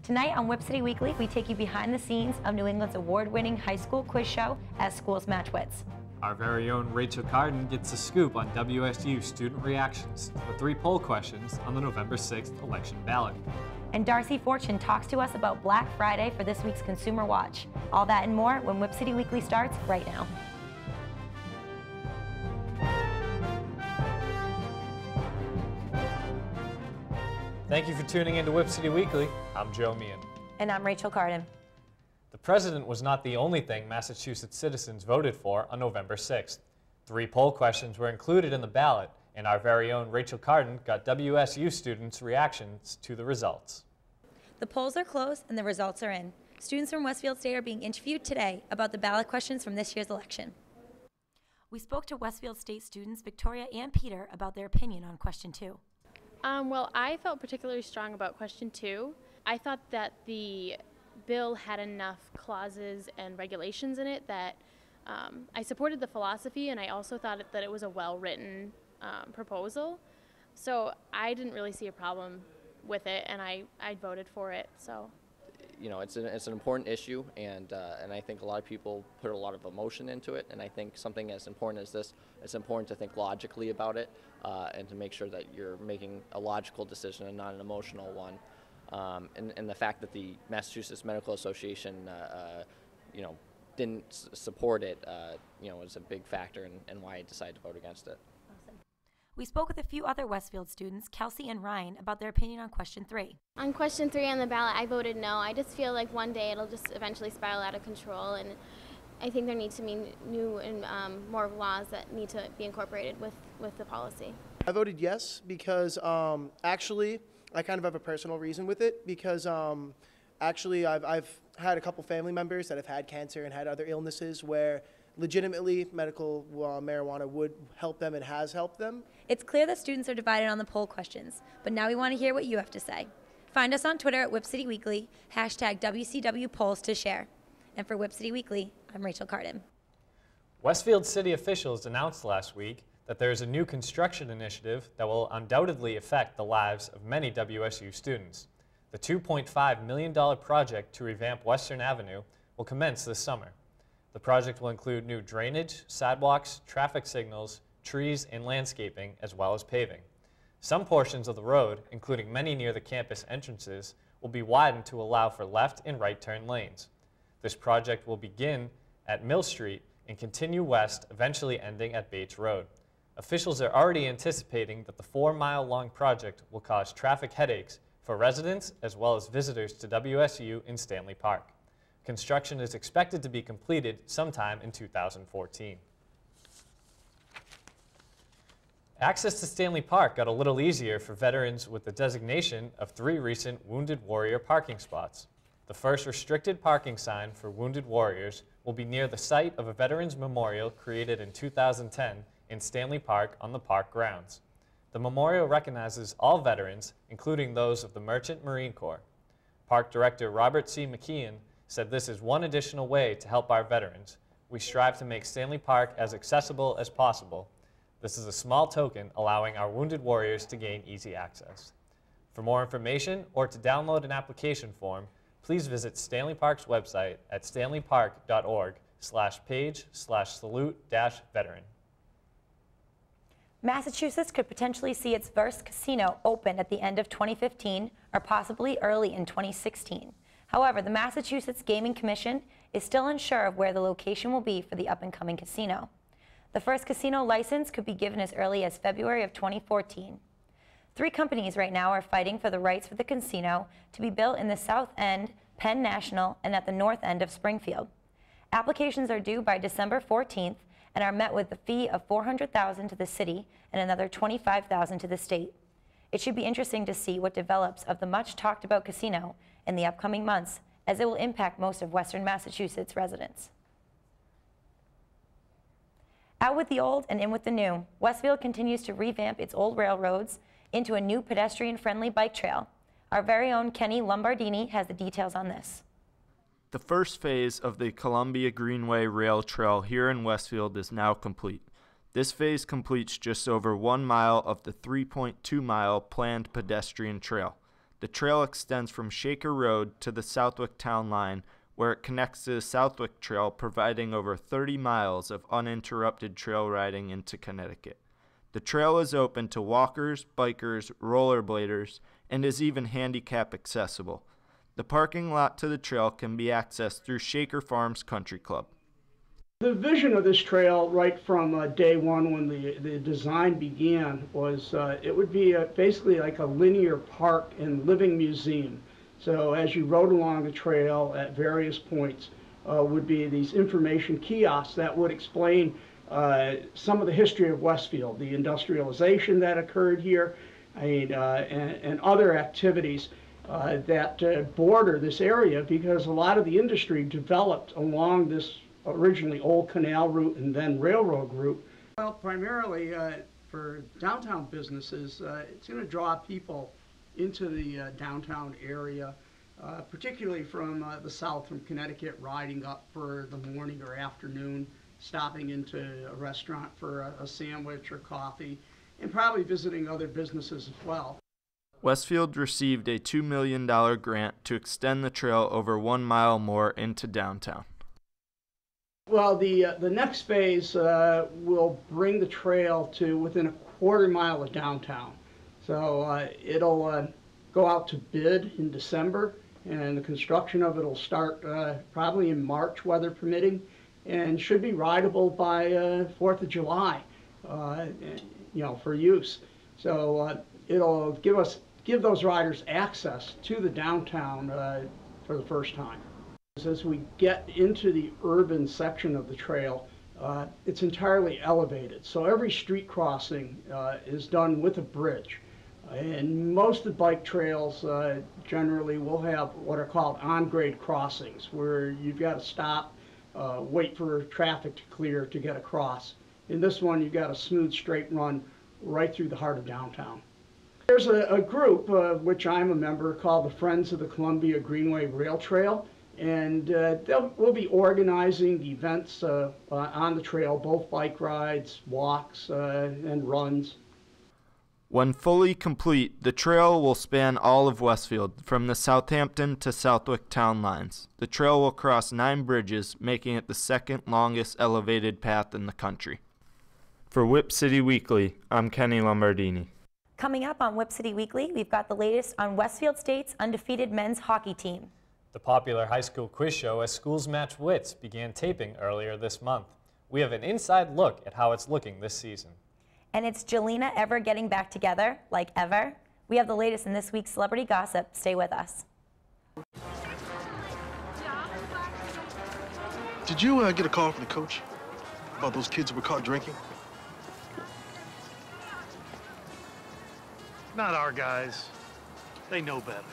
Tonight on Whip City Weekly, we take you behind the scenes of New England's award-winning high school quiz show, As Schools Match Wits. Our very own Rachael Cardin gets a scoop on WSU student reactions to the 3 poll questions on the November 6th election ballot. And Darcy Fortune talks to us about Black Friday for this week's Consumer Watch. All that and more when Whip City Weekly starts right now. Thank you for tuning in to Whip City Weekly. I'm Joe Meehan. And I'm Rachael Cardin. The president was not the only thing Massachusetts citizens voted for on November 6th. 3 poll questions were included in the ballot, and our very own Rachael Cardin got WSU students' reactions to the results. The polls are closed and the results are in. Students from Westfield State are being interviewed today about the ballot questions from this year's election. We spoke to Westfield State students Victoria and Peter about their opinion on question 2. Well, I felt particularly strong about question 2. I thought that the bill had enough clauses and regulations in it that I supported the philosophy, and I also thought that it was a well-written proposal. So I didn't really see a problem with it, and I voted for it. So, you know, it's an important issue, and I think a lot of people put a lot of emotion into it, and I think something as important as this, it's important to think logically about it and to make sure that you're making a logical decision and not an emotional one. And the fact that the Massachusetts Medical Association, you know, didn't support it, you know, was a big factor in why I decided to vote against it. Awesome. We spoke with a few other Westfield students, Kelsey and Ryan, about their opinion on question 3. On question 3 on the ballot, I voted no. I just feel like one day it'll just eventually spiral out of control, and I think there needs to be new and more laws that need to be incorporated with the policy. I voted yes because actually I kind of have a personal reason with it because actually I've had a couple family members that have had cancer and had other illnesses where legitimately medical marijuana would help them and has helped them. It's clear that students are divided on the poll questions, but now we want to hear what you have to say. Find us on Twitter at Whip City Weekly, hashtag WCW polls to share. And for Whip City Weekly, I'm Rachael Cardin. Westfield city officials announced last week that there is a new construction initiative that will undoubtedly affect the lives of many WSU students. The $2.5 million project to revamp Western Avenue will commence this summer. The project will include new drainage, sidewalks, traffic signals, trees, and landscaping, as well as paving. Some portions of the road, including many near the campus entrances, will be widened to allow for left and right turn lanes. This project will begin at Mill Street and continue west, eventually ending at Bates Road. Officials are already anticipating that the 4-mile-long project will cause traffic headaches for residents as well as visitors to WSU in Stanley Park. Construction is expected to be completed sometime in 2014. Access to Stanley Park got a little easier for veterans with the designation of 3 recent Wounded Warrior parking spots. The first restricted parking sign for Wounded Warriors will be near the site of a Veterans Memorial created in 2010 in Stanley Park on the park grounds. The memorial recognizes all veterans, including those of the Merchant Marine Corps. Park Director Robert C. McKeon said this is one additional way to help our veterans. We strive to make Stanley Park as accessible as possible. This is a small token allowing our wounded warriors to gain easy access. For more information or to download an application form, please visit Stanley Park's website at stanleypark.org/page/salute-veteran. Massachusetts could potentially see its first casino open at the end of 2015 or possibly early in 2016. However, the Massachusetts Gaming Commission is still unsure of where the location will be for the up-and-coming casino. The first casino license could be given as early as February of 2014. 3 companies right now are fighting for the rights for the casino to be built in the South End, Penn National, and at the North End of Springfield. Applications are due by December 14th and are met with a fee of $400,000 to the city and another $25,000 to the state. It should be interesting to see what develops of the much talked about casino in the upcoming months, as it will impact most of Western Massachusetts residents. Out with the old and in with the new, Westfield continues to revamp its old railroads into a new pedestrian-friendly bike trail. Our very own Kenny Lombardini has the details on this. The first phase of the Columbia Greenway rail trail here in Westfield is now complete. This phase completes just over 1 mile of the 3.2-mile planned pedestrian trail. The trail extends from Shaker Road to the Southwick Town Line, where it connects to the Southwick Trail, providing over 30 miles of uninterrupted trail riding into Connecticut. The trail is open to walkers, bikers, rollerbladers, and is even handicap accessible. The parking lot to the trail can be accessed through Shaker Farms Country Club. The vision of this trail right from day one when the design began was it would be basically like a linear park and living museum. So as you rode along the trail at various points would be these information kiosks that would explain some of the history of Westfield, the industrialization that occurred here, and other activities that border this area, because a lot of the industry developed along this originally old canal route and then railroad route. Well, primarily for downtown businesses, it's going to draw people into the downtown area, particularly from the south, from Connecticut, riding up for the morning or afternoon, stopping into a restaurant for a sandwich or coffee, and probably visiting other businesses as well. Westfield received a $2 million grant to extend the trail over 1 mile more into downtown. Well, the next phase will bring the trail to within a quarter mile of downtown. So it'll go out to bid in December, and the construction of it will start probably in March, weather permitting, and should be rideable by 4th of July, for use. So it'll give those riders access to the downtown for the first time. As we get into the urban section of the trail, it's entirely elevated. So every street crossing is done with a bridge. And most of the bike trails generally will have what are called on-grade crossings, where you've got to stop, wait for traffic to clear to get across. In this one, you've got a smooth, straight run right through the heart of downtown. There's a group, which I'm a member, called the Friends of the Columbia Greenway Rail Trail. And we'll be organizing events on the trail, both bike rides, walks, and runs. When fully complete, the trail will span all of Westfield, from the Southampton to Southwick town lines. The trail will cross 9 bridges, making it the second longest elevated path in the country. For Whip City Weekly, I'm Kenny Lombardini. Coming up on Whip City Weekly, we've got the latest on Westfield State's undefeated men's hockey team. The popular high school quiz show As Schools Match Wits began taping earlier this month. We have an inside look at how it's looking this season. And it's Jelena ever getting back together, like ever? We have the latest in this week's celebrity gossip. Stay with us. Did you get a call from the coach about those kids who were caught drinking? Not our guys. They know better.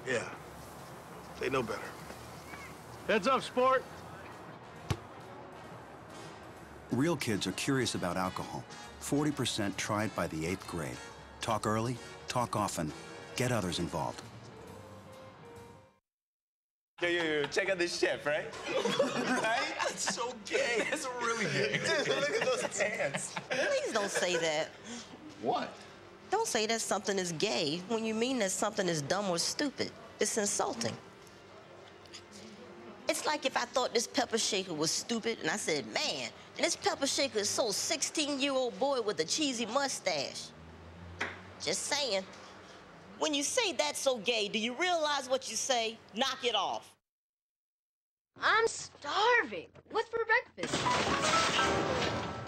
Yeah. They know better. Heads up, sport. Real kids are curious about alcohol. 40% tried by the 8th grade. Talk early, talk often, get others involved. Yo, check out this chef, right? Right? That's so gay. That's really gay. Dude, look at those hands. Please don't say that. What? Don't say that something is gay when you mean that something is dumb or stupid. It's insulting. It's like if I thought this pepper shaker was stupid and I said, man, and this pepper shaker is so 16-year-old boy with a cheesy mustache. Just saying. When you say that's so gay, do you realize what you say? Knock it off. I'm starving. What's for breakfast?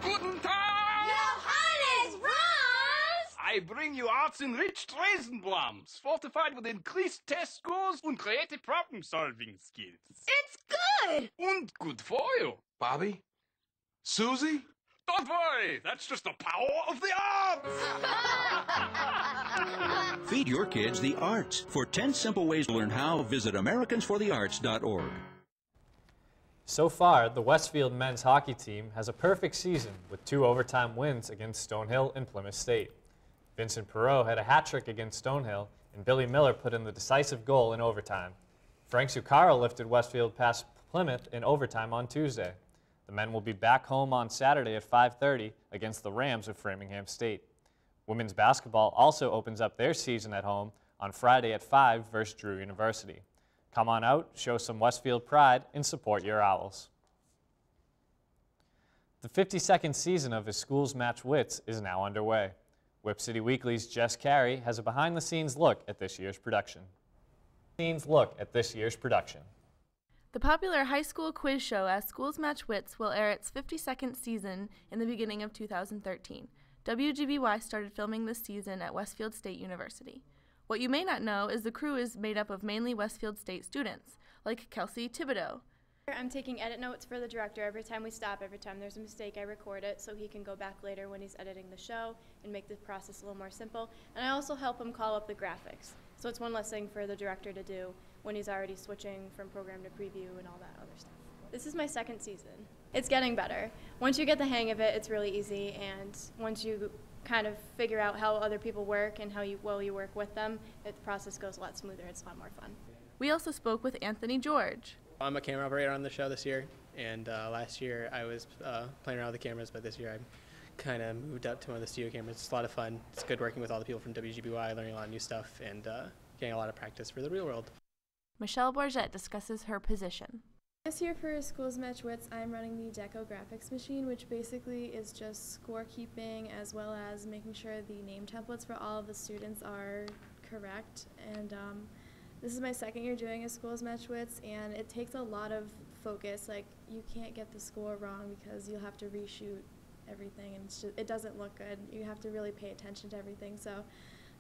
Guten Tag! Johannes, Franz! I bring you arts-enriched Raisinblums, fortified with increased test scores and creative problem-solving skills. It's good! And good for you. Bobby? Susie? Don't worry, that's just the power of the arts! Feed your kids the arts. For 10 simple ways to learn how, visit AmericansForTheArts.org. So far, the Westfield men's hockey team has a perfect season with 2 overtime wins against Stonehill and Plymouth State. Vincent Perreault had a hat trick against Stonehill, and Billy Miller put in the decisive goal in overtime. Frank Zuccaro lifted Westfield past Plymouth in overtime on Tuesday. The men will be back home on Saturday at 5:30 against the Rams of Framingham State. Women's basketball also opens up their season at home on Friday at 5 versus Drew University. Come on out, show some Westfield pride, and support your Owls. The 52nd season of his Schools Match Wits is now underway. Whip City Weekly's Jess Carey has a behind-the-scenes look at this year's production. The popular high school quiz show As Schools Match Wits will air its 52nd season in the beginning of 2013. WGBY started filming this season at Westfield State University. What you may not know is the crew is made up of mainly Westfield State students, like Kelsey Thibodeau. I'm taking edit notes for the director. Every time we stop, every time there's a mistake, I record it so he can go back later when he's editing the show and make the process a little more simple. And I also help him call up the graphics. So it's one less thing for the director to do when he's already switching from program to preview and all that other stuff. This is my second season. It's getting better. Once you get the hang of it, it's really easy, and once you kind of figure out how other people work and how well you work with them, the process goes a lot smoother. It's a lot more fun. We also spoke with Anthony George. I'm a camera operator on the show this year, and last year I was playing around with the cameras, but this year I kind of moved up to one of the studio cameras. It's a lot of fun. It's good working with all the people from WGBY, learning a lot of new stuff, and getting a lot of practice for the real world. Michelle Bourget discusses her position. This year for Schools Match Wits, I'm running the Deco graphics machine, which basically is just scorekeeping as well as making sure the name templates for all of the students are correct. And this is my second year doing a Schools Match Wits, and it takes a lot of focus. Like, you can't get the score wrong because you'll have to reshoot everything, and it doesn't look good. You have to really pay attention to everything. So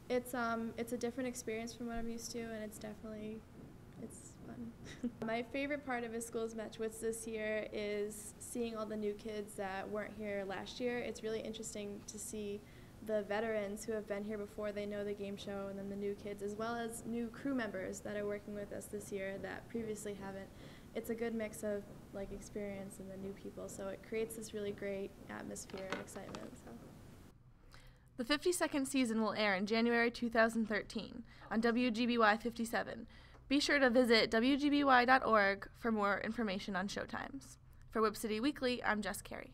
it's a different experience from what I'm used to, and it's fun. My favorite part of a Schools Match Wits this year is seeing all the new kids that weren't here last year. It's really interesting to see the veterans who have been here before, they know the game show, and then the new kids, as well as new crew members that are working with us this year that previously haven't. It's a good mix of like experience and the new people, so it creates this really great atmosphere and excitement. So. The 52nd season will air in January 2013 on WGBY 57. Be sure to visit WGBY.org for more information on showtimes. For Whip City Weekly, I'm Jess Carey.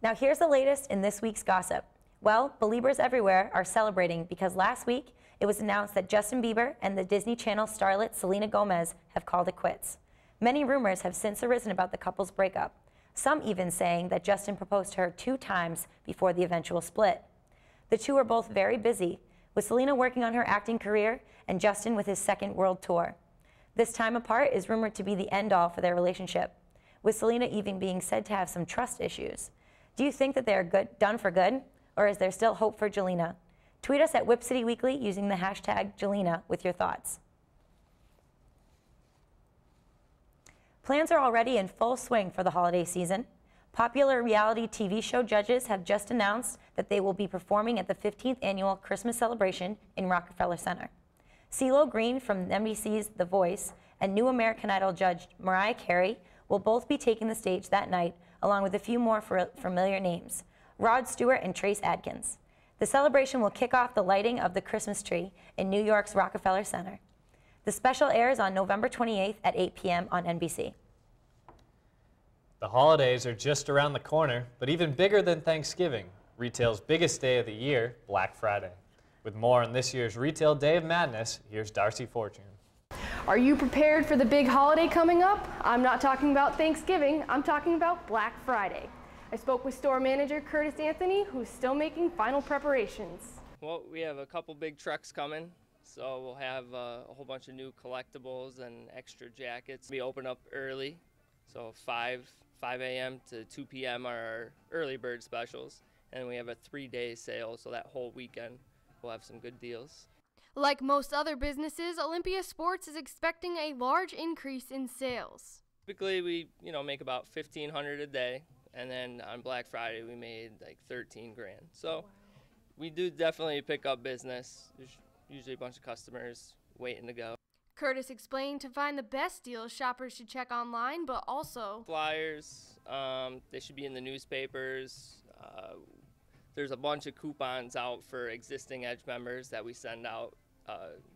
Now here's the latest in this week's gossip. Well, Beliebers everywhere are celebrating because last week it was announced that Justin Bieber and the Disney Channel starlet Selena Gomez have called it quits. Many rumors have since arisen about the couple's breakup, some even saying that Justin proposed to her 2 times before the eventual split. The two are both very busy, with Selena working on her acting career and Justin with his second world tour. This time apart is rumored to be the end-all for their relationship, with Selena even being said to have some trust issues. Do you think that they are done for good, or is there still hope for Jelena? Tweet us at Whip City Weekly using the hashtag Jelena with your thoughts. Plans are already in full swing for the holiday season. Popular reality TV show judges have just announced that they will be performing at the 15th annual Christmas celebration in Rockefeller Center. CeeLo Green from NBC's The Voice and new American Idol judge Mariah Carey will both be taking the stage that night, along with a few more familiar names, Rod Stewart and Trace Adkins. The celebration will kick off the lighting of the Christmas tree in New York's Rockefeller Center. The special airs on November 28th at 8 p.m. on NBC. The holidays are just around the corner, but even bigger than Thanksgiving, retail's biggest day of the year, Black Friday. With more on this year's Retail Day of Madness, here's Darcy Fortune. Are you prepared for the big holiday coming up? I'm not talking about Thanksgiving, I'm talking about Black Friday. I spoke with store manager Curtis Anthony, who's still making final preparations. Well, we have a couple big trucks coming, so we'll have a whole bunch of new collectibles and extra jackets. We open up early, so 5 a.m. to 2 p.m. are our early bird specials, and we have a 3-day sale, so that whole weekend we'll have some good deals. Like most other businesses, Olympia Sports is expecting a large increase in sales. Typically, we make about $1,500 a day, and then on Black Friday we made like 13 grand. So we do definitely pick up business. There's usually a bunch of customers waiting to go. Curtis explained to find the best deals, shoppers should check online, but also flyers. They should be in the newspapers. There's a bunch of coupons out for existing Edge members that we send out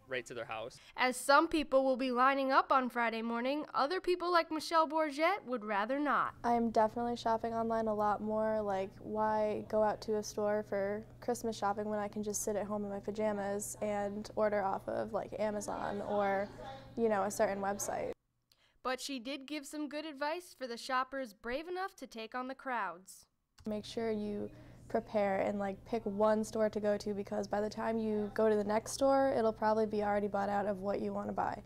right to their house. As some people will be lining up on Friday morning, other people like Michelle Bourget would rather not. I'm definitely shopping online a lot more. Like, why go out to a store for Christmas shopping when I can just sit at home in my pajamas and order off of like Amazon or, you know, a certain website. But she did give some good advice for the shoppers brave enough to take on the crowds. Make sure you prepare and like pick one store to go to, because by the time you go to the next store, it'll probably be already bought out of what you want to buy.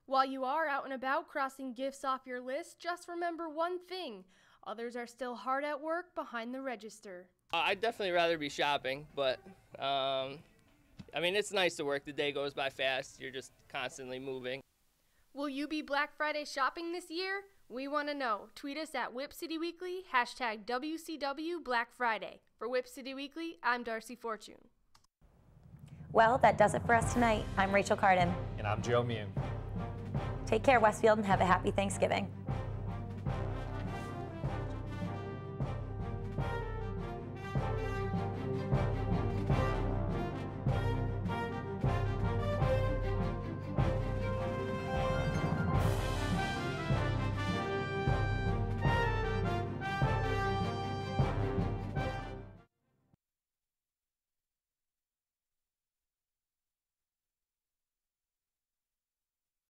While you are out and about crossing gifts off your list, just remember one thing: others are still hard at work behind the register. I'd definitely rather be shopping, but I mean, it's nice to work. The day goes by fast. You're just constantly moving. Will you be Black Friday shopping this year? We want to know. Tweet us at Whip City Weekly, hashtag WCW Black Friday. For Whip City Weekly, I'm Darcy Fortune. Well, that does it for us tonight. I'm Rachael Cardin. And I'm Joe Meehan. Take care, Westfield, and have a happy Thanksgiving.